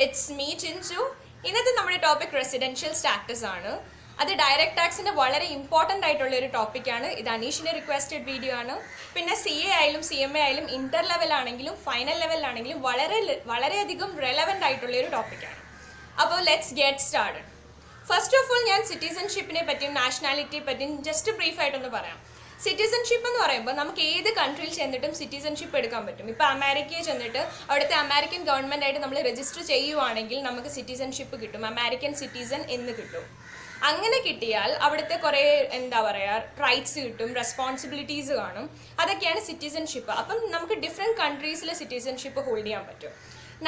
It's me Chinchu. ഇന്നത്തെ നമ്മുടെ topic residential status ആണ്. അത് ഡയറക്റ്റ് ടാക്സിന്റെ വളരെ ഇമ്പോർട്ടൻ്റ് ആയിട്ടുള്ള ഒരു ടോപ്പിക്കാണ്. ഇത് അനീഷിന്റെ റിക്വസ്റ്റഡ് വീഡിയോ ആണ്. പിന്നെ CA ആയാലും CMA ആയാലും ഇന്റർ ലെവൽ ആണെങ്കിലും ഫൈനൽ ലെവലിലാണെങ്കിലും വളരെയധികം റെലവൻ്റ് ആയിട്ടുള്ള ഒരു ടോപ്പിക്കാണ്. അപ്പോൾ let's get started. First of all ഞാൻ സിറ്റിസൺഷിപ്പിനെ പറ്റിയും നാഷണാലിറ്റിയെ പറ്റിയും ജസ്റ്റ് ബ്രീഫായിട്ടൊന്ന് പറയാം. സിറ്റിസൺഷിപ്പ് എന്ന് പറയുമ്പോൾ നമുക്ക് ഏത് കൺട്രിയിൽ ചെന്നിട്ടും സിറ്റിസൺഷിപ്പ് എടുക്കാൻ പറ്റും. ഇപ്പോൾ അമേരിക്കയിൽ ചെന്നിട്ട് അവിടുത്തെ അമേരിക്കൻ ഗവൺമെൻറ് ആയിട്ട് നമ്മൾ രജിസ്റ്റർ ചെയ്യുവാണെങ്കിൽ നമുക്ക് സിറ്റിസൺഷിപ്പ് കിട്ടും, അമേരിക്കൻ സിറ്റിസൺ എന്ന് കിട്ടും. അങ്ങനെ കിട്ടിയാൽ അവിടുത്തെ കുറേ എന്താ പറയുക റൈറ്റ്സ് കിട്ടും, റെസ്പോൺസിബിലിറ്റീസ് കാണും. അതൊക്കെയാണ് സിറ്റിസൺഷിപ്പ്. അപ്പം നമുക്ക് ഡിഫറെൻറ്റ് കൺട്രീസിൽ സിറ്റിസൺഷിപ്പ് ഹോൾഡ് ചെയ്യാൻ പറ്റും.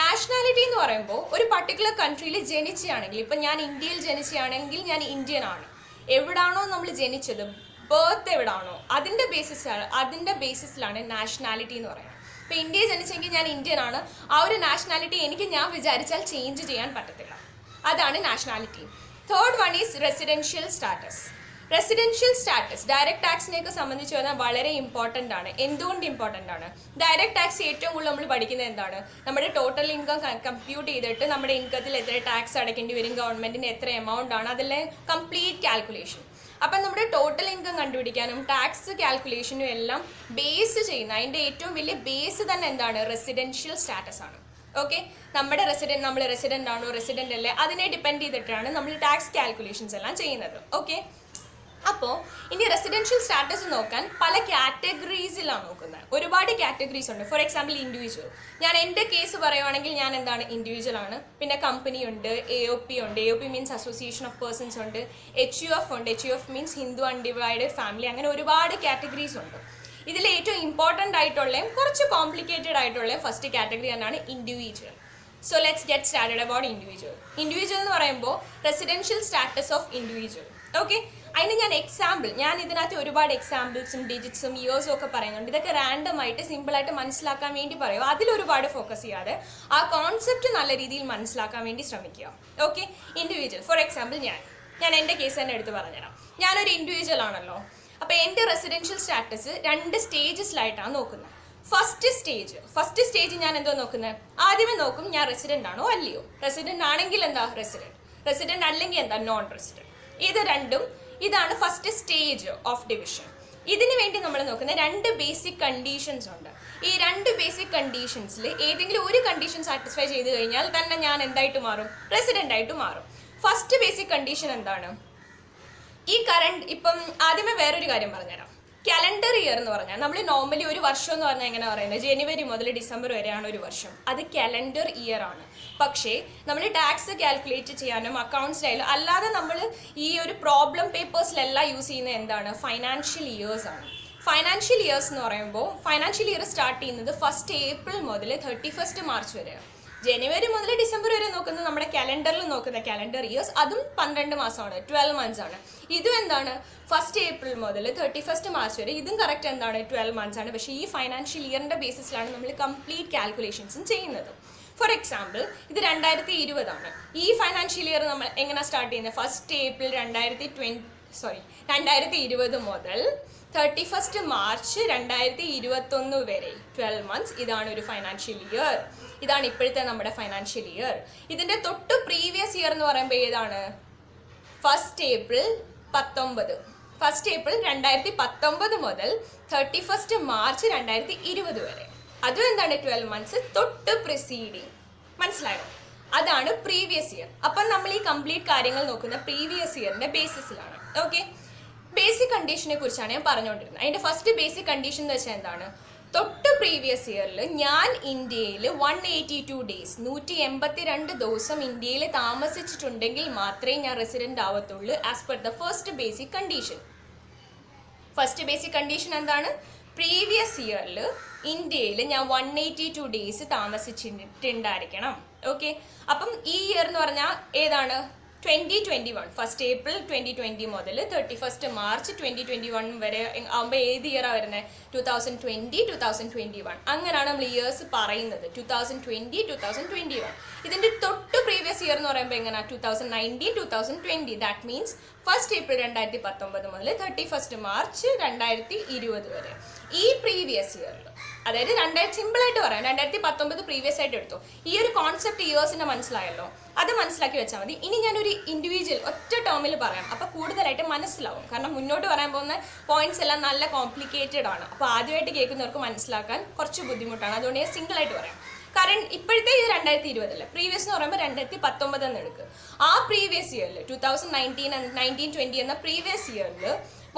നാഷണാലിറ്റി എന്ന് പറയുമ്പോൾ ഒരു പർട്ടിക്കുലർ കൺട്രിയിൽ ജനിക്കുകയാണെങ്കിൽ, ഇപ്പം ഞാൻ ഇന്ത്യയിൽ ജനിക്കുകയാണെങ്കിൽ ഞാൻ ഇന്ത്യൻ ആണ്. എവിടാണോ നമ്മൾ ജനിച്ചത്, ബർത്ത് എവിടാണോ അതിൻ്റെ ബേസിസിലാണ് നാഷണാലിറ്റി എന്ന് പറയുന്നത്. ഇപ്പോൾ ഇന്ത്യയിൽ ജനിച്ചെങ്കിൽ ഞാൻ ഇന്ത്യൻ ആണ്. ആ ഒരു നാഷണാലിറ്റി എനിക്ക് ഞാൻ വിചാരിച്ചാൽ ചേഞ്ച് ചെയ്യാൻ പറ്റത്തില്ല. അതാണ് nationality. Third one is residential status. Residential status direct ടാക്സിനെയൊക്കെ സംബന്ധിച്ച് പറഞ്ഞാൽ വളരെ ഇമ്പോർട്ടൻ്റ് ആണ്. എന്തുകൊണ്ട് ഇമ്പോർട്ടൻ്റ് ആണ്? ഡയറക്റ്റ് ടാക്സ് ഏറ്റവും കൂടുതൽ നമ്മൾ പഠിക്കുന്നത് എന്താണ്? നമ്മുടെ ടോട്ടൽ ഇൻകം കമ്പ്യൂട്ട് ചെയ്തിട്ട് നമ്മുടെ ഇൻകത്തിൽ എത്ര ടാക്സ് അടയ്ക്കേണ്ടി വരും, ഗവൺമെൻറ്റിന് എത്ര എമൗണ്ട് ആണ്, അതിലെ കംപ്ലീറ്റ് കാൽക്കുലേഷൻ. അപ്പം നമ്മുടെ ടോട്ടൽ ഇൻകം കണ്ടുപിടിക്കാനും ടാക്സ് കാൽക്കുലേഷനും എല്ലാം ബേസ് ചെയ്യുന്ന അതിൻ്റെ ഏറ്റവും വലിയ ബേസ് തന്നെ എന്താണ്? റെസിഡൻഷ്യൽ സ്റ്റാറ്റസ് ആണ്. ഓക്കെ, നമ്മൾ റെസിഡൻ്റ് ആണോ റെസിഡൻ്റ് അല്ലേ അതിനെ ഡിപ്പെൻഡ് ചെയ്തിട്ടാണ് നമ്മൾ ടാക്സ് കാൽക്കുലേഷൻസ് എല്ലാം ചെയ്യുന്നത്. ഓക്കെ, അപ്പോൾ ഇനി റെസിഡൻഷ്യൽ സ്റ്റാറ്റസ് നോക്കാൻ പല കാറ്റഗറീസിലാണ് നോക്കുന്നത്. ഒരുപാട് കാറ്റഗറീസ് ഉണ്ട്. For example individual. ഞാൻ എൻ്റെ കേസ് പറയുവാണെങ്കിൽ ഞാൻ എന്താണ്? ഇൻഡിവിജ്വൽ ആണ്. പിന്നെ കമ്പനി ഉണ്ട്, AOP ഉണ്ട്. AOP means association of persons ഉണ്ട്. HUF ഉണ്ട്. HUF means Hindu undivided family. അങ്ങനെ ഒരുപാട് കാറ്റഗറീസ് ഉണ്ട്. ഇതിൽ ഏറ്റവും ഇമ്പോർട്ടൻ്റ് ആയിട്ടുള്ളതും കുറച്ച് കോംപ്ലിക്കേറ്റഡ് ആയിട്ടുള്ളതും ഫസ്റ്റ് കാറ്റഗറി തന്നെയാണ് individual. So let's get started about individual. Individual എന്ന് പറയുമ്പോൾ residential status of individual. Okay, അതിന് ഞാൻ ഇതിനകത്ത് ഒരുപാട് എക്സാമ്പിൾസും ഡിജിറ്റ്സും ഇയേഴ്സും ഒക്കെ പറയുന്നുണ്ട്. ഇതൊക്കെ റാൻഡമായിട്ട് സിമ്പിളായിട്ട് മനസ്സിലാക്കാൻ വേണ്ടി പറയും. അതിലൊരുപാട് ഫോക്കസ് ചെയ്യാതെ ആ കോൺസെപ്റ്റ് നല്ല രീതിയിൽ മനസ്സിലാക്കാൻ വേണ്ടി ശ്രമിക്കുക. Okay, individual. ഫോർ എക്സാമ്പിൾ ഞാൻ എൻ്റെ കേസ് തന്നെ എടുത്ത് പറഞ്ഞുതരാം. ഞാനൊരു ഇൻഡിവിജ്വൽ ആണല്ലോ. അപ്പോൾ എൻ്റെ റെസിഡൻഷ്യൽ സ്റ്റാറ്റസ് 2 സ്റ്റേജസിലായിട്ടാണ് നോക്കുന്നത്. ഫസ്റ്റ് സ്റ്റേജ് ഞാൻ എന്തോ നോക്കുന്നത്? ആദ്യമേ നോക്കും ഞാൻ റെസിഡൻ്റ് ആണോ അല്ലയോ. റെസിഡൻ്റ് ആണെങ്കിൽ എന്താ? റെസിഡൻ്റ് അല്ലെങ്കിൽ എന്താ? Non resident. ഇത് രണ്ടും ഇതാണ് ഫസ്റ്റ് സ്റ്റേജ് ഓഫ് ഡിവിഷൻ. ഇതിനു വേണ്ടി നമ്മൾ നോക്കുന്ന 2 ബേസിക് കണ്ടീഷൻസ് ഉണ്ട്. ഈ 2 ബേസിക് കണ്ടീഷൻസിൽ ഏതെങ്കിലും ഒരു കണ്ടീഷൻ സാറ്റിസ്ഫൈ ചെയ്ത് കഴിഞ്ഞാൽ തന്നെ ഞാൻ എന്തായിട്ട് മാറും? റെസിഡൻ്റ് ആയിട്ട് മാറും. ഫസ്റ്റ് ബേസിക് കണ്ടീഷൻ എന്താണ്? ഇപ്പം ആദ്യമേ വേറൊരു കാര്യം പറഞ്ഞുതരാം. കലണ്ടർ ഇയർ എന്ന് പറഞ്ഞാൽ നമ്മൾ നോർമലി ഒരു വർഷം എന്ന് പറഞ്ഞാൽ എങ്ങനെ പറയുന്നത്? ജനുവരി മുതൽ ഡിസംബർ വരെയാണ് ഒരു വർഷം. അത് കലണ്ടർ ഇയർ ആണ്. പക്ഷേ നമ്മൾ ടാക്സ് കാൽക്കുലേറ്റ് ചെയ്യാനും അക്കൗണ്ട്സിലായാലും അല്ലാതെ നമ്മൾ ഈ ഒരു പ്രോബ്ലം പേപ്പേഴ്സിലെല്ലാം യൂസ് ചെയ്യുന്നത് എന്താണ്? ഫൈനാൻഷ്യൽ ഇയേഴ്സ് ആണ്. ഫൈനാൻഷ്യൽ ഇയേഴ്സ് എന്ന് പറയുമ്പോൾ ഫൈനാൻഷ്യൽ ഇയർ സ്റ്റാർട്ട് ചെയ്യുന്നത് 1 ഏപ്രിൽ മുതൽ 31 മാർച്ച് വരെയാണ്. ജനുവരി മുതൽ ഡിസംബർ വരെ നോക്കുന്നത് നമ്മുടെ കലണ്ടറിൽ നോക്കുന്ന കലണ്ടർ ഇയേഴ്സ്, അതും 12 മാസമാണ്, 12 മന്ത്സ് ആണ്. ഇതും എന്താണ്? 1 ഏപ്രിൽ മുതൽ 31 മാർച്ച് വരെ. ഇതും കറക്റ്റ് എന്താണ്? 12 മന്ത്സ് ആണ്. പക്ഷേ ഈ ഫൈനാൻഷ്യൽ ഇയറിൻ്റെ ബേസിസിലാണ് നമ്മൾ കംപ്ലീറ്റ് കാൽക്കുലേഷൻസും ചെയ്യുന്നത്. ഫോർ എക്സാമ്പിൾ ഇത് 2020 ആണ്. ഈ ഫൈനാൻഷ്യൽ ഇയർ നമ്മൾ എങ്ങനെ സ്റ്റാർട്ട് ചെയ്യുന്നത്? 1 ഏപ്രിൽ 2020 മുതൽ 31 മാർച്ച് 2021 വരെ 12 മന്ത്സ്. ഇതാണ് ഒരു ഫൈനാൻഷ്യൽ ഇയർ. ഇതാണ് ഇപ്പോഴത്തെ നമ്മുടെ ഫൈനാൻഷ്യൽ ഇയർ. ഇതിൻ്റെ തൊട്ട് പ്രീവിയസ് ഇയർ എന്ന് പറയുമ്പോൾ ഏതാണ്? 1 ഏപ്രിൽ 2019 മുതൽ 31 മാർച്ച് 2020 വരെ. അതും എന്താണ്? 12 മന്ത്സ് തൊട്ട് പ്രിസീഡിങ്. മനസ്സിലായോ? അതാണ് പ്രീവിയസ് ഇയർ. അപ്പം നമ്മൾ ഈ കംപ്ലീറ്റ് കാര്യങ്ങൾ നോക്കുന്ന പ്രീവിയസ് ഇയറിൻ്റെ ബേസിസിലാണ്. ഓക്കെ, ബേസിക് കണ്ടീഷനെ കുറിച്ചാണ് ഞാൻ പറഞ്ഞുകൊണ്ടിരുന്നത്. അതിൻ്റെ ഫസ്റ്റ് ബേസിക് കണ്ടീഷൻ എന്ന് വെച്ചാൽ എന്താണ്? തൊട്ട് പ്രീവിയസ് ഇയറിൽ ഞാൻ ഇന്ത്യയിൽ 182 ഡേയ്സ് 182 ദിവസം ഇന്ത്യയിൽ താമസിച്ചിട്ടുണ്ടെങ്കിൽ മാത്രമേ ഞാൻ റെസിഡൻ്റ് ആവത്തുള്ളൂ as per the first basic condition. First basic condition എന്താണ്? പ്രീവിയസ് ഇയറിൽ ഇന്ത്യയിൽ ഞാൻ 182 ഡേയ്സ് താമസിച്ചിട്ടുണ്ടായിരിക്കണം. ഓക്കെ, അപ്പം ഈ ഇയർ എന്ന് പറഞ്ഞാൽ ഏതാണ്? 2021. 1 ഏപ്രിൽ 2020 മുതൽ 31 മാർച്ച് 2021 വരെ ആകുമ്പോൾ ഏത് ഇയറാണ് വരുന്നത്? 2020, 2021. അങ്ങനെയാണ് നമ്മൾ ഇയേഴ്സ് പറയുന്നത്. 2020, 2021. ഇതിൻ്റെ തൊട്ട് പ്രീവിയസ് ഇയർ എന്ന് പറയുമ്പോൾ എങ്ങനെയാണ്? 2019, 2020. ദാറ്റ് മീൻസ് 1 ഏപ്രിൽ 2019 മുതൽ 31 മാർച്ച് 2020 വരെ. ഈ പ്രീവിയസ് ഇയറിൽ അതായത് സിമ്പിളായിട്ട് പറയാം, 2019 പ്രീവിയസ് ആയിട്ട് എടുത്തു. ഈ ഒരു കോൺസെപ്റ്റ് ഇയേഴ്സിന്റെ മനസ്സിലായല്ലോ, അത് മനസ്സിലാക്കി വെച്ചാൽ മതി. ഇനി ഞാനൊരു ഇൻഡിവിജ്വൽ ഒറ്റ ടേമിൽ പറയാം, അപ്പോൾ കൂടുതലായിട്ട് മനസ്സിലാവും. കാരണം മുന്നോട്ട് പറയാൻ പോകുന്ന പോയിന്റ്സ് എല്ലാം നല്ല കോംപ്ലിക്കേറ്റഡ് ആണ്. അപ്പോൾ ആദ്യമായിട്ട് കേൾക്കുന്നവർക്ക് മനസ്സിലാക്കാൻ കുറച്ച് ബുദ്ധിമുട്ടാണ്. അതുകൊണ്ട് ഞാൻ സിംഗിൾ ആയിട്ട് പറയാം. കാരണം ഇപ്പോഴത്തെ ഇത് 2020 പ്രീവിയസ് എന്ന് പറയുമ്പോൾ 2019 എന്ന് എടുക്കുക. ആ പ്രീവിയസ് ഇയറിൽ 2019-20 എന്ന പ്രീവിയസ് ഇയറിൽ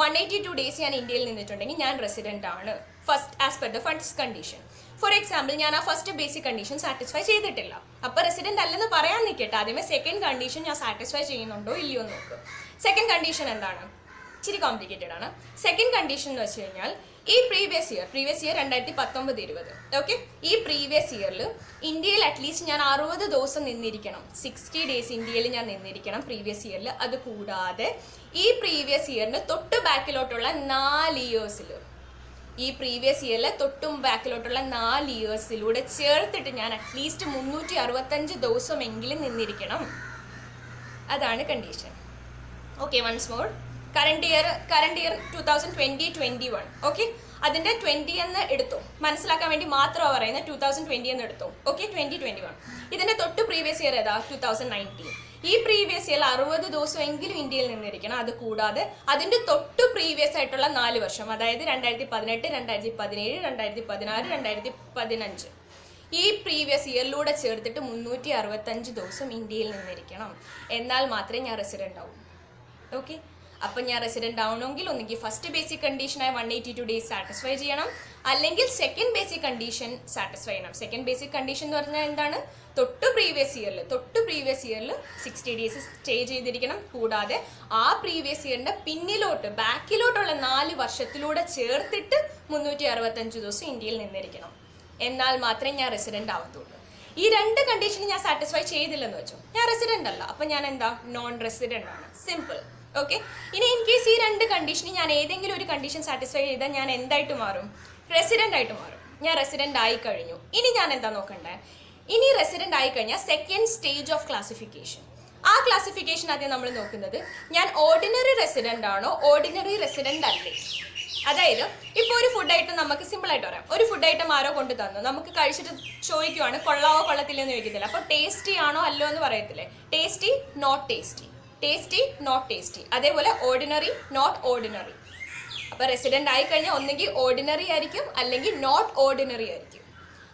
182 ഡേയ്സ് ഞാൻ ഇന്ത്യയിൽ നിന്നിട്ടുണ്ടെങ്കിൽ ഞാൻ റെസിഡന്റ് ആണ്, first as per the first condition. For example, ഞാൻ ആ ഫസ്റ്റ് ബേസിക് കണ്ടീഷൻ സാറ്റിസ്ഫൈ ചെയ്തിട്ടില്ല, അപ്പോൾ റെസിഡന്റ് അല്ലെന്ന് പറയാൻ നിൽക്കട്ടെ. ആദ്യമേ സെക്കൻഡ് കണ്ടീഷൻ ഞാൻ സാറ്റിസ്ഫൈ ചെയ്യുന്നുണ്ടോ ഇല്ലയോ എന്ന് നോക്കുക. സെക്കൻഡ് കണ്ടീഷൻ എന്താണ്? ഇച്ചിരി കോംപ്ലിക്കേറ്റഡ് ആണ്. സെക്കൻഡ് കണ്ടീഷൻ എന്ന് വെച്ച് കഴിഞ്ഞാൽ ഈ പ്രീവിയസ് ഇയർ 2019-20 ഓക്കെ, ഈ പ്രീവിയസ് ഇയറിൽ ഇന്ത്യയിൽ അറ്റ്ലീസ്റ്റ് ഞാൻ 60 ദിവസം നിന്നിരിക്കണം, 60 ഡേയ്സ് ഇന്ത്യയിൽ ഞാൻ നിന്നിരിക്കണം പ്രീവിയസ് ഇയറിൽ. അത് കൂടാതെ ഈ പ്രീവിയസ് ഇയറിന് തൊട്ട് ബാക്കിലോട്ടുള്ള 4 ഇയേഴ്സിൽ, ഈ പ്രീവിയസ് ഇയറിൽ തൊട്ടും ബാക്കിലോട്ടുള്ള 4 ഇയേഴ്സിലൂടെ ചേർത്തിട്ട് ഞാൻ അറ്റ്ലീസ്റ്റ് 365 ദിവസമെങ്കിലും നിന്നിരിക്കണം. അതാണ് condition. Okay, once more. Current year 2020-21 okay, അതിന്റെ 20 എന്ന് എടുത്തു, മനസ്സിലാക്കാൻ വേണ്ടി മാത്രമാണ് പറയുന്നത്. 2020 എന്ന് എടുത്തു. ഓക്കെ, 2021. ഇതിന്റെ തൊട്ട് പ്രീവിയസ് ഇയർ ഏതാ? 2019. ഈ പ്രീവിയസ് ഇയർ 60 ദിവസം എങ്കിലും ഇന്ത്യയിൽ നിന്നിരിക്കണം. അത് കൂടാതെ അതിന്റെ തൊട്ട് പ്രീവിയസ് ആയിട്ടുള്ള 4 വർഷം, അതായത് 2018, 2017, 2016, 2015, ഈ പ്രീവിയസ് ഇയറിലൂടെ ചേർത്തിട്ട് 365 ദിവസം ഇന്ത്യയിൽ നിന്നിരിക്കണം. എന്നാൽ മാത്രമേ ഞാൻ റെസിഡന്റ് ആവും. ഓക്കെ, അപ്പം ഞാൻ റെസിഡന്റ് ആവണമെങ്കിൽ ഒന്നെങ്കിൽ ഫസ്റ്റ് ബേസിക് കണ്ടീഷനായ 182 ഡേയ്സ് സാറ്റിസ്ഫൈ ചെയ്യണം, അല്ലെങ്കിൽ സെക്കൻഡ് ബേസിക് കണ്ടീഷൻ സാറ്റിസ്ഫൈ ചെയ്യണം. സെക്കൻഡ് ബേസിക് കണ്ടീഷൻ എന്ന് പറഞ്ഞാൽ എന്താണ്? തൊട്ട് പ്രീവിയസ് ഇയറിൽ 60 ഡേയ്സ് സ്റ്റേ ചെയ്തിരിക്കണം. കൂടാതെ ആ പ്രീവിയസ് ഇയറിന്റെ ബാക്കിലോട്ടുള്ള 4 വർഷത്തിലൂടെ ചേർത്തിട്ട് 365 ദിവസം ഇന്ത്യയിൽ നിന്നിരിക്കണം. എന്നാൽ മാത്രമേ ഞാൻ റെസിഡന്റ് ആവത്തുള്ളൂ. ഈ 2 കണ്ടീഷൻ ഞാൻ സാറ്റിസ്ഫൈ ചെയ്തില്ലെന്ന് വെച്ചോ, ഞാൻ റെസിഡന്റ് അല്ല, അപ്പം ഞാൻ എന്താ? നോൺ റെസിഡന്റ് ആണ്. സിമ്പിൾ. ഓക്കെ, ഇനി ഇൻ കേസ് ഈ 2 കണ്ടീഷനിൽ ഞാൻ ഏതെങ്കിലും ഒരു കണ്ടീഷൻ സാറ്റിസ്ഫൈ ചെയ്താൽ ഞാൻ എന്തായിട്ട് മാറും? റെസിഡന്റ് ആയിട്ട് മാറും. ഞാൻ റെസിഡന്റ് ആയി കഴിഞ്ഞു. ഇനി ഞാൻ എന്താ നോക്കണ്ടേ? ഇനി റെസിഡന്റ് ആയി കഴിഞ്ഞാൽ സെക്കൻഡ് സ്റ്റേജ് ഓഫ് ക്ലാസിഫിക്കേഷൻ. ആ ക്ലാസിഫിക്കേഷൻ ആദ്യം നമ്മൾ നോക്കുന്നത്, ഞാൻ ഓർഡിനറി റെസിഡന്റ് ആണോ ഓർഡിനറി റെസിഡന്റ് അല്ലേ. അതായത് ഇപ്പോൾ ഒരു ഫുഡ് ഐറ്റം നമുക്ക് സിമ്പിൾ ആയിട്ട് പറയാം. ഒരു ഫുഡ് ഐറ്റം ആരോ കൊണ്ട് തന്നു, നമുക്ക് കഴിച്ചിട്ട് ചോദിക്കുവാണ് കൊള്ളാവോ കൊള്ളത്തില്ലെന്ന് ചോദിക്കത്തില്ല. അപ്പോൾ ടേസ്റ്റി ആണോ അല്ലോ എന്ന് പറയത്തില്ലേ? Tasty, not tasty, tasty, not tasty. അതേപോലെ ഓർഡിനറി, നോട്ട് ഓർഡിനറി. അപ്പോൾ റെസിഡന്റ് ആയി കഴിഞ്ഞാൽ ഒന്നുകിൽ ഓർഡിനറി ആയിരിക്കും, അല്ലെങ്കിൽ നോട്ട് ഓർഡിനറി ആയിരിക്കും.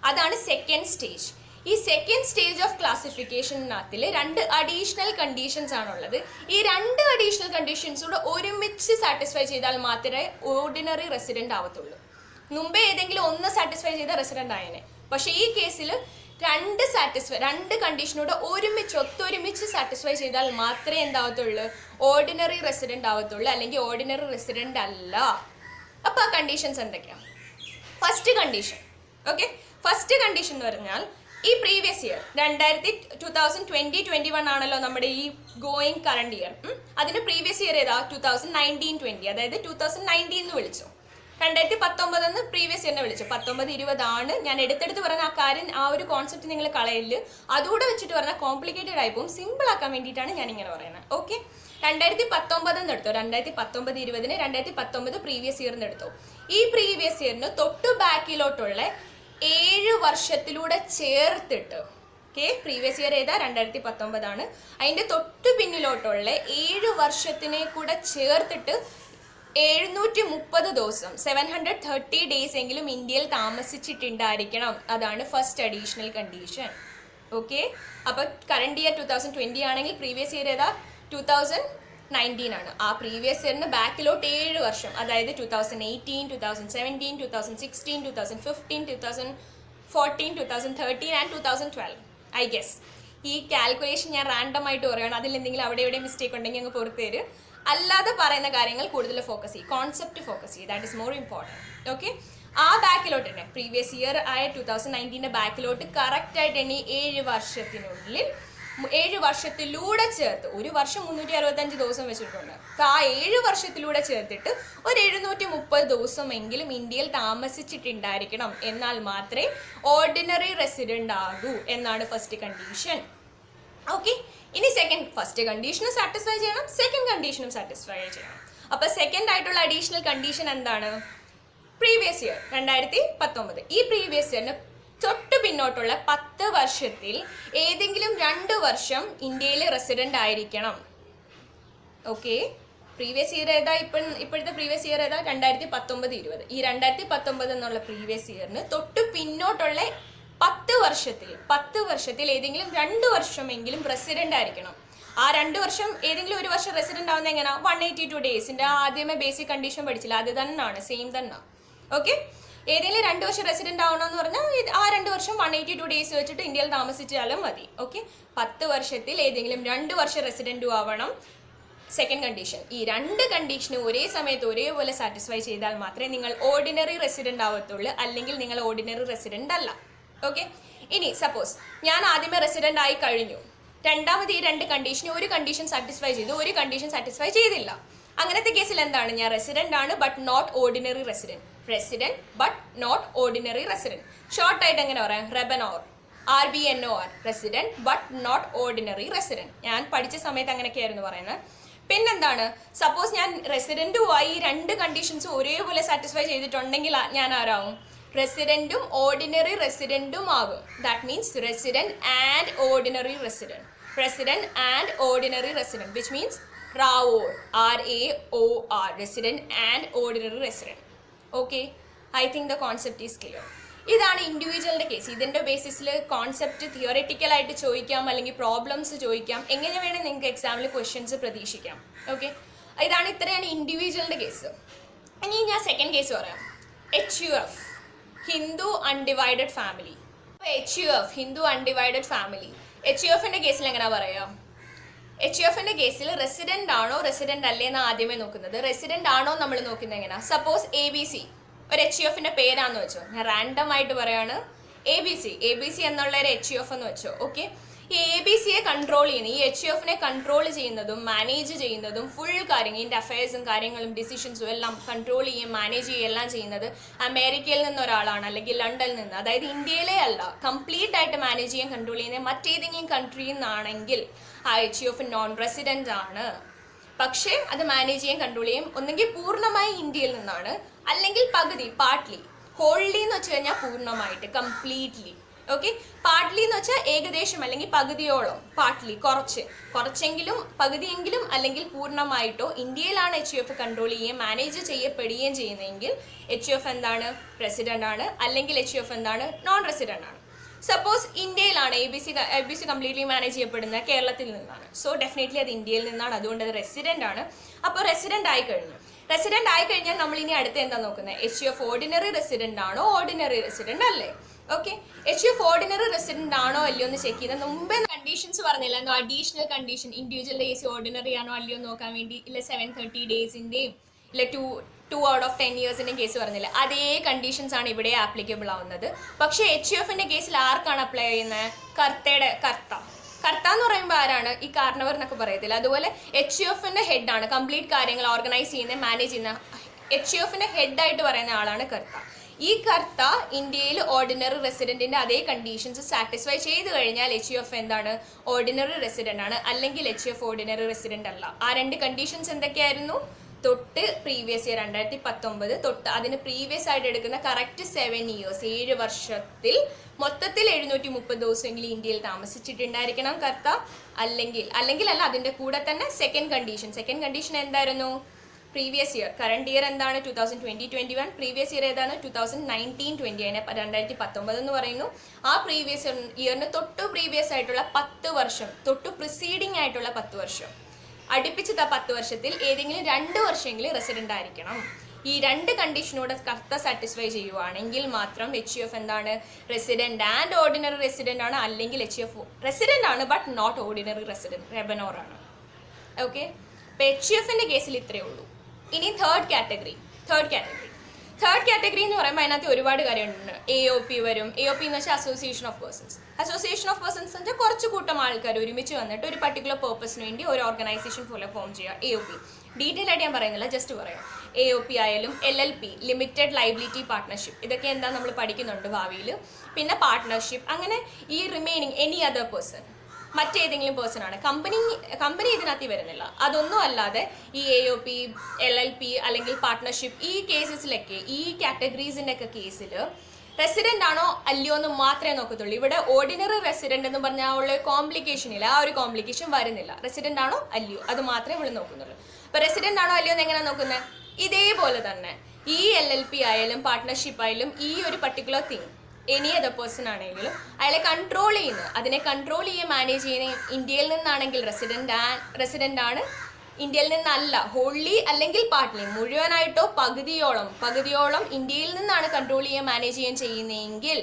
അതാണ് സെക്കൻഡ് സ്റ്റേജ്. ഈ സെക്കൻഡ് സ്റ്റേജ് ഓഫ് ക്ലാസിഫിക്കേഷനകത്തിൽ 2 അഡീഷണൽ കണ്ടീഷൻസ് ആണുള്ളത്. ഈ 2 അഡീഷണൽ കണ്ടീഷൻസ് കൂടെ ഒരുമിച്ച് സാറ്റിസ്ഫൈ ചെയ്താൽ മാത്രമേ ഓർഡിനറി റെസിഡന്റ് ആവത്തുള്ളൂ. മുമ്പേ ഏതെങ്കിലും ഒന്ന് സാറ്റിസ്ഫൈ ചെയ്ത റെസിഡന്റ് ആയേനെ. പക്ഷേ ഈ കേസിൽ 2 കണ്ടീഷനോട് ഒത്തൊരുമിച്ച് സാറ്റിസ്ഫൈ ചെയ്താൽ മാത്രമേ എന്താവത്തുള്ളൂ? ഓർഡിനറി റെസിഡന്റ് ആവത്തുള്ളൂ, അല്ലെങ്കിൽ ഓർഡിനറി റെസിഡന്റ് അല്ല. അപ്പൊ ആ കണ്ടീഷൻസ് എന്തൊക്കെയാണ്? First condition. Okay, first condition എന്ന് പറഞ്ഞാൽ ഈ പ്രീവിയസ് ഇയർ 2020-21 ആണല്ലോ നമ്മുടെ ഈ ഗോയിങ് കറണ്ട് ഇയർ. അതിന് പ്രീവിയസ് ഇയർ ഏതാ? 2019-20, അതായത് 2019 എന്ന് വിളിച്ചു. 2019 പ്രീവിയസ് ഇയറിനെ വിളിച്ചു. 19-20 ആണ് ഞാൻ എടുത്തെടുത്ത് പറഞ്ഞ ആ കാര്യം. ആ ഒരു കോൺസെപ്റ്റ് നിങ്ങൾ കളയില്ല. അതുകൂടെ വെച്ചിട്ട് പറഞ്ഞാൽ കോംപ്ലിക്കേറ്റഡ് ആയി പോകും. സിമ്പിൾ ആക്കാൻ വേണ്ടിയിട്ടാണ് ഞാൻ ഇങ്ങനെ പറയുന്നത്. ഓക്കെ, 2019 എടുത്തോ. 2019-20 2019 പ്രീവിയസ് ഇയറിന് എടുത്തോ. ഈ പ്രീവിയസ് ഇയറിന് തൊട്ട് ബാക്കിലോട്ടുള്ള 7 വർഷത്തിലൂടെ ചേർത്തിട്ട്, ഓക്കെ, പ്രീവിയസ് ഇയർ ഏതാ? 2019 ആണ്. അതിന്റെ തൊട്ട് പിന്നിലോട്ടുള്ള 7 വർഷത്തിനെ കൂടെ ചേർത്തിട്ട് 730 ദിവസം 730 ഡേയ്സ് എങ്കിലും ഇന്ത്യയിൽ താമസിച്ചിട്ടുണ്ടായിരിക്കണം. അതാണ് ഫസ്റ്റ് അഡീഷണൽ കണ്ടീഷൻ. ഓക്കെ, അപ്പൊ കറണ്ട് ഇയർ 2020 ആണെങ്കിൽ പ്രീവിയസ് ഇയർ ഏതാ? 2019 ആണ്. ആ പ്രീവിയസ് ഇയറിന് ബാക്കിലോട്ട് 7 വർഷം, അതായത് 2018, 2017, 2016, 2015, 2014, 2013 ആൻഡ് 2012. ഐ ഗെസ് ഈ കാൽക്കുലേഷൻ ഞാൻ റാൻഡം ആയിട്ട് പറയുകയാണ്. അതിൽ എന്തെങ്കിലും അവിടെ എവിടെ മിസ്റ്റേക്ക് ഉണ്ടെങ്കിൽ അങ്ങ് പുറത്ത് തരും. അല്ലാതെ പറയുന്ന കാര്യങ്ങൾ കൂടുതൽ ഫോക്കസ് ചെയ്യും, കോൺസെപ്റ്റ് ഫോക്കസ് ചെയ്യും. That is more important. Okay, ആ ബാക്കിലോട്ട് തന്നെ പ്രീവിയസ് ഇയർ ആയ 2019 ബാക്കിലോട്ട് കറക്റ്റ് ആയിട്ട് തന്നെ 7 വർഷത്തിനുള്ളിൽ 7 വർഷത്തിലൂടെ ചേർത്ത്, ഒരു വർഷം 365 ദിവസം വെച്ചിട്ടുണ്ട്. ആ 7 വർഷത്തിലൂടെ ചേർത്തിട്ട് ഒരു 730 ദിവസമെങ്കിലും ഇന്ത്യയിൽ താമസിച്ചിട്ടുണ്ടായിരിക്കണം. എന്നാൽ മാത്രമേ ഓർഡിനറി റെസിഡന്റ് ആകൂ എന്നാണ് ഫസ്റ്റ് കണ്ടീഷൻ. ഓക്കെ, ഇനി ഫസ്റ്റ് കണ്ടീഷനും സാറ്റിസ്ഫൈ ചെയ്യണം, സെക്കൻഡ് കണ്ടീഷനും സാറ്റിസ്ഫൈ ചെയ്യണം. അപ്പൊ സെക്കൻഡ് ആയിട്ടുള്ള അഡീഷണൽ കണ്ടീഷൻ എന്താണ്? Previous year 2019. ഈ പ്രീവിയസ് ഇയറിന് തൊട്ട് പിന്നോട്ടുള്ള 10 വർഷത്തിൽ ഏതെങ്കിലും 2 വർഷം ഇന്ത്യയിൽ റെസിഡന്റ് ആയിരിക്കണം. ഓക്കെ, പ്രീവിയസ് ഇയർ ഏതാ? ഇപ്പോഴത്തെ പ്രീവിയസ് ഇയർ ഏതാ? 2019-20. ഈ 2019 എന്നുള്ള പ്രീവിയസ് ഇയറിന് തൊട്ട് പിന്നോട്ടുള്ള 10 വർഷത്തിൽ ഏതെങ്കിലും 2 വർഷമെങ്കിലും റെസിഡന്റ് ആയിരിക്കണം. ആ 2 വർഷം ഏതെങ്കിലും ഒരു വർഷം റെസിഡന്റ് ആവുന്ന എങ്ങനെയാ? 182 ഡേയ്സിന്റെ ആദ്യമേ ബേസിക് കണ്ടീഷൻ പഠിച്ചില്ല, അത് തന്നെയാണ്, സെയിം തന്നെ. ഓക്കെ, ഏതെങ്കിലും 2 വർഷം റെസിഡന്റ് ആവണമെന്ന് പറഞ്ഞാൽ ആ 2 വർഷം 182 ഡേയ്സ് വെച്ചിട്ട് ഇന്ത്യയിൽ താമസിച്ചാലും മതി. ഓക്കെ, 10 വർഷത്തിൽ ഏതെങ്കിലും 2 വർഷം റെസിഡന്റും ആവണം. Second condition. ഈ 2 കണ്ടീഷന് ഒരേ സമയത്ത് ഒരേപോലെ സാറ്റിസ്ഫൈ ചെയ്താൽ മാത്രമേ നിങ്ങൾ ഓർഡിനറി റെസിഡന്റ് ആവത്തുള്ളൂ, അല്ലെങ്കിൽ നിങ്ങൾ ഓർഡിനറി റെസിഡന്റ് അല്ല. ഓക്കെ, ഇനി സപ്പോസ് ഞാൻ ആദ്യമേ റെസിഡന്റ് ആയി കഴിഞ്ഞു, രണ്ടാമത് ഈ 2 കണ്ടീഷന് ഒരു കണ്ടീഷൻ സാറ്റിസ്ഫൈ ചെയ്തു, ഒരു കണ്ടീഷൻ സാറ്റിസ്ഫൈ ചെയ്തില്ല. അങ്ങനത്തെ കേസിൽ എന്താണ്? ഞാൻ റെസിഡന്റ് ആണ് but not ordinary resident. Resident but not ordinary resident. Short ആയിട്ട് എങ്ങനെ പറയാം? RBNOR, RBNOR, resident but not ordinary resident. ഞാൻ പഠിച്ച സമയത്ത് അങ്ങനെയൊക്കെയായിരുന്നു പറയുന്നത്. പിന്നെന്താണ്? സപ്പോസ് ഞാൻ റെസിഡന്റുമായി ഈ 2 കണ്ടീഷൻസും ഒരേപോലെ സാറ്റിസ്ഫൈ ചെയ്തിട്ടുണ്ടെങ്കിൽ ഞാൻ ആരാവും? റെസിഡന്റും ഓർഡിനറി റെസിഡന്റും ആകും. That means resident and ordinary resident. Resident and ordinary resident, which means RAOR, RAOR, resident and ordinary resident. Okay, I think the concept is clear. ഇതാണ് ഇൻഡിവിജ്വലിന്റെ കേസ്. ഇതിന്റെ ബേസിസിൽ കോൺസെപ്റ്റ് തിയററ്റിക്കൽ ആയിട്ട് ചോദിക്കാം, അല്ലെങ്കിൽ പ്രോബ്ലംസ് ചോദിക്കാം, എങ്ങനെ വേണേൽ നിങ്ങൾക്ക് എക്സാമിൽ ക്വസ്റ്റ്യൻസ് പ്രതീക്ഷിക്കാം. ഓക്കെ, ഇത്രയാണ് ഇൻഡിവിജ്വലിന്റെ കേസ്. ഇനി ഞാൻ സെക്കൻഡ് കേസ് പറയാം. HUF, Hindu undivided family. HUF, Hindu undivided family. HUFന്റെ കേസിൽ എങ്ങനെ പറയാം? HUFന്റെ കേസിൽ റെസിഡന്റ് ആണോ റെസിഡന്റ് അല്ലേന്ന് ആദ്യമേ നോക്കുന്നത്. റെസിഡന്റ് ആണോ നമ്മൾ നോക്കുന്നത് എങ്ങനെയാ? സപ്പോസ് ABC ഒരു HUFന്റെ പേരാന്ന് വെച്ചോ, ഞാൻ റാൻഡം ആയിട്ട് പറയാണ്. ABC എന്നുള്ള ഒരു HUF എന്ന് വെച്ചോ. ഓക്കെ, ഈ ABCയെ കൺട്രോൾ ചെയ്യുന്ന, ഈ HUFനെ കൺട്രോൾ ചെയ്യുന്നതും മാനേജ് ചെയ്യുന്നതും ഫുൾ കാര്യങ്ങൾ, ഇതിന്റെ അഫയേഴ്സും കാര്യങ്ങളും ഡിസിഷൻസും എല്ലാം കൺട്രോൾ ചെയ്യുകയും മാനേജ് ചെയ്യുകയും എല്ലാം ചെയ്യുന്നത് അമേരിക്കയിൽ നിന്ന് ഒരാളാണ്, അല്ലെങ്കിൽ ലണ്ടനിൽ നിന്ന്, അതായത് ഇന്ത്യയിലെ അല്ല, കംപ്ലീറ്റ് ആയിട്ട് മാനേജ് ചെയ്യാൻ കൺട്രോൾ ചെയ്യുന്നത് മറ്റേതെങ്കിലും കൺട്രിയിൽ നിന്നാണെങ്കിൽ ആ HUF നോൺ റെസിഡന്റ് ആണ്. പക്ഷേ അത് മാനേജ് ചെയ്യാൻ കൺട്രോൾ ചെയ്യും ഒന്നെങ്കിൽ പൂർണ്ണമായി ഇന്ത്യയിൽ നിന്നാണ്, അല്ലെങ്കിൽ പകുതി, പാർട്ട്ലി. ഹോൾലി എന്ന് വെച്ച് കഴിഞ്ഞാൽ പൂർണ്ണമായിട്ട്, കംപ്ലീറ്റ്ലി. ഓക്കെ, പാർട്ട്ലി എന്ന് വെച്ചാൽ ഏകദേശം അല്ലെങ്കിൽ പകുതിയോളം, പാർട്ട്ലി കുറച്ചെങ്കിലും പകുതിയെങ്കിലും അല്ലെങ്കിൽ പൂർണ്ണമായിട്ടോ ഇന്ത്യയിലാണ് HUF കൺട്രോൾ ചെയ്യുകയും മാനേജ് ചെയ്യപ്പെടുകയും ചെയ്യുന്നതെങ്കിൽ HUF എന്താണ്? റെസിഡന്റ് ആണ്. അല്ലെങ്കിൽ HUF എന്താണ്? നോൺ റെസിഡന്റ് ആണ്. സപ്പോസ് ഇന്ത്യയിലാണ് ABC കംപ്ലീറ്റ്ലി മാനേജ് ചെയ്യപ്പെടുന്നത് കേരളത്തിൽ നിന്നാണ്. സോ ഡെഫിനറ്റ്ലി അത് ഇന്ത്യയിൽ നിന്നാണ്, അതുകൊണ്ട് അത് റെസിഡന്റ് ആണ്. അപ്പോൾ റെസിഡന്റ് ആയി കഴിഞ്ഞാൽ നമ്മൾ ഇനി അടുത്ത് എന്താ നോക്കുന്നത്? HUF ഓർഡിനറി റെസിഡന്റ് ആണോ ഓർഡിനറി റെസിഡന്റ് അല്ലേ? ഓക്കെ, HUF ഓർഡിനറി റെസിഡന്റ് ആണോ അല്ലയോ എന്ന് ചെക്ക് ചെയ്താൽ മുമ്പേ കണ്ടീഷൻസ് പറഞ്ഞില്ല, എന്തോ additional condition, individual AC ordinary ആണോ അല്ലയോ നോക്കാൻ വേണ്ടി, ഇല്ല 730 ഡേയ്സിന്റെയും ഇല്ല 2 out of 10 ഇയേഴ്സിന്റെ കേസ് പറഞ്ഞില്ല, അതേ കണ്ടീഷൻസ് ആണ് ഇവിടെ ആപ്ലിക്കബിൾ ആവുന്നത്. പക്ഷേ HUFന്റെ കേസിൽ ആർക്കാണ് അപ്ലൈ ചെയ്യുന്നത്? കർത്ത എന്ന് പറയുമ്പോൾ ആരാണ്? ഈ കാർണവർ എന്നൊക്കെ പറയത്തില്ല, അതുപോലെ HUFന്റെ ഹെഡാണ്, കംപ്ലീറ്റ് കാര്യങ്ങൾ ഓർഗനൈസ് ചെയ്യുന്ന മാനേജ് ചെയ്യുന്ന HUFന്റെ ഹെഡായിട്ട് പറയുന്ന ആളാണ് കർത്ത. ഈ കർത്ത ഇന്ത്യയിൽ ഓർഡിനറി റെസിഡന്റിന്റെ അതേ കണ്ടീഷൻസ് സാറ്റിസ്ഫൈ ചെയ്ത് കഴിഞ്ഞാൽ HUF എന്താണ്? ഓർഡിനറി റെസിഡന്റ് ആണ്, അല്ലെങ്കിൽ HUF ഓർഡിനറി റെസിഡന്റ് അല്ല. ആ 2 കണ്ടീഷൻസ് എന്തൊക്കെയായിരുന്നു? തൊട്ട് പ്രീവിയസ് ഇയർ 2019 തൊട്ട് അതിന് പ്രീവിയസ് ആയിട്ട് എടുക്കുന്ന കറക്റ്റ് 7 ഇയേഴ്സ്, 7 വർഷത്തിൽ മൊത്തത്തിൽ 730 ദിവസമെങ്കിലും ഇന്ത്യയിൽ താമസിച്ചിട്ടുണ്ടായിരിക്കണം കർത്ത. അല്ലെങ്കിൽ അല്ല, അതിന്റെ കൂടെ തന്നെ സെക്കൻഡ് കണ്ടീഷൻ എന്തായിരുന്നു? പ്രീവിയസ് ഇയർ, കറണ്ട് ഇയർ എന്താണ്? 2020-21. പ്രീവിയസ് ഇയർ ഏതാണ്? 2019-20. അതിനെ 2019 എന്ന് പറയുന്നു. ആ പ്രീവിയസ് ഇയറിന് തൊട്ട് പ്രീവിയസ് ആയിട്ടുള്ള 10 വർഷം, തൊട്ട് പ്രിസീഡിങ് ആയിട്ടുള്ള 10 വർഷം, അടുപ്പിച്ച് 10 വർഷത്തിൽ ഏതെങ്കിലും 2 വർഷമെങ്കിലും റെസിഡന്റ് ആയിരിക്കണം. ഈ 2 കണ്ടീഷനോട് കർത്ത സാറ്റിസ്ഫൈ ചെയ്യുവാണെങ്കിൽ മാത്രം HUF എന്താണ്? റെസിഡന്റ് ആൻഡ് ഓർഡിനറി റെസിഡന്റ് ആണ്. അല്ലെങ്കിൽ HUF റെസിഡന്റ് ആണ് ബട്ട് നോട്ട് ഓർഡിനറി റെസിഡന്റ്, റെബനോർ ആണ്. ഓക്കെ, ഇപ്പൊ HUFന്റെ കേസിൽ ഇത്രയേ ഉള്ളൂ. ഇനി തേർഡ് കാറ്റഗറി എന്ന് പറയുമ്പോൾ അതിനകത്ത് ഒരുപാട് കാര്യമുണ്ട്. AOP വരും. AOP എന്ന് വെച്ചാൽ അസോസിയേഷൻ ഓഫ് പേഴ്സൺസ് എന്ന് വെച്ചാൽ കുറച്ച് കൂട്ടം ആൾക്കാർ ഒരുമിച്ച് വന്നിട്ട് ഒരു പർട്ടിക്കുലർ പേർപ്പസിന് വേണ്ടി ഒരു ഓർഗനൈസേഷൻ പോലെ ഫോം ചെയ്യുക. AOP ഡീറ്റെയിൽ ആയിട്ട് ഞാൻ പറയുന്നില്ല, ജസ്റ്റ് പറയാം. AOP ആയാലും LLP, ലിമിറ്റഡ് ലൈബിലിറ്റി പാർട്ട്ണർഷിപ്പ്, ഇതൊക്കെ എന്താ നമ്മൾ പഠിക്കുന്നുണ്ട് ഭാവിയിൽ. പിന്നെ പാർട്ട്ണർഷിപ്പ്, അങ്ങനെ ഈ റിമൈനിങ് എനി അതർ പേഴ്സൺ, മറ്റേതെങ്കിലും പേഴ്സൺ ആണ്. കമ്പനി ഇതിനകത്ത് വരുന്നില്ല. അതൊന്നും അല്ലാതെ ഈ AOP, LLP അല്ലെങ്കിൽ പാർട്ട്ണർഷിപ്പ്, ഈ കേസസിലൊക്കെ, ഈ കാറ്റഗറീസിൻ്റെ ഒക്കെ കേസിൽ റെസിഡന്റ് ആണോ അല്ലയോ എന്ന് മാത്രമേ നോക്കത്തുള്ളൂ. ഇവിടെ ഓർഡിനറി റെസിഡന്റ് എന്ന് പറഞ്ഞാൽ ഉള്ള കോംപ്ലിക്കേഷൻ ഇല്ല, ആ ഒരു കോംപ്ലിക്കേഷൻ വരുന്നില്ല. റെസിഡന്റ് ആണോ അല്ലയോ അത് മാത്രമേ ഇവിടെ നോക്കുന്നുള്ളൂ. അപ്പൊ റെസിഡന്റ് ആണോ അല്ലയോ എന്ന് എങ്ങനെയാണ് നോക്കുന്നത്? ഇതേപോലെ തന്നെ ഈ LLP ആയാലും പാർട്ട്ണർഷിപ്പ് ആയാലും ഈ ഒരു particular thing any other person ആണെങ്കിലും അയാളെ കൺട്രോൾ ചെയ്യുന്നത്, അതിനെ കൺട്രോൾ ചെയ്യുക, മാനേജ് ചെയ്യുന്ന ഇന്ത്യയിൽ നിന്നാണെങ്കിൽ റെസിഡന്റ് ആണ്, ഇന്ത്യയിൽ നിന്നല്ല ഹോൾലി അല്ലെങ്കിൽ പാർട്ട്ലി മുഴുവനായിട്ടോ പകുതിയോളം ഇന്ത്യയിൽ നിന്നാണ് കൺട്രോൾ ചെയ്യുക, മാനേജ് ചെയ്യാൻ ചെയ്യുന്നതെങ്കിൽ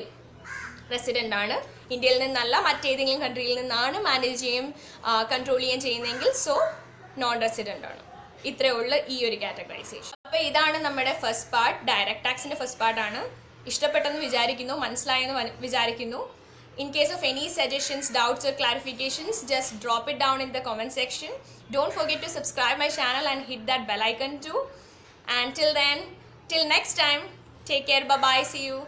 റെസിഡന്റ് ആണ്. ഇന്ത്യയിൽ നിന്നല്ല മറ്റേതെങ്കിലും കൺട്രിയിൽ നിന്നാണ് മാനേജ് ചെയ്യാൻ കൺട്രോൾ ചെയ്യാൻ ചെയ്യുന്നതെങ്കിൽ സോ നോൺ റെസിഡന്റ് ആണ്. ഇത്രയേ ഉള്ളൂ ഈ ഒരു കാറ്റഗറൈസേഷൻ. അപ്പോൾ ഇതാണ് നമ്മുടെ ഫസ്റ്റ് പാർട്ട്, ഡയറക്റ്റ് ടാക്സിന്റെ ഫസ്റ്റ് പാർട്ടാണ്. ഇഷ്ടപ്പെട്ടെന്ന് വിചാരിക്കുന്നു, മനസ്സിലായെന്ന് വിചാരിക്കുന്നു. In case of any suggestions, doubts or clarifications, just drop it down in the comment section. Don't forget to subscribe my channel and hit that bell icon too. And till next time, take care, bye bye, see you.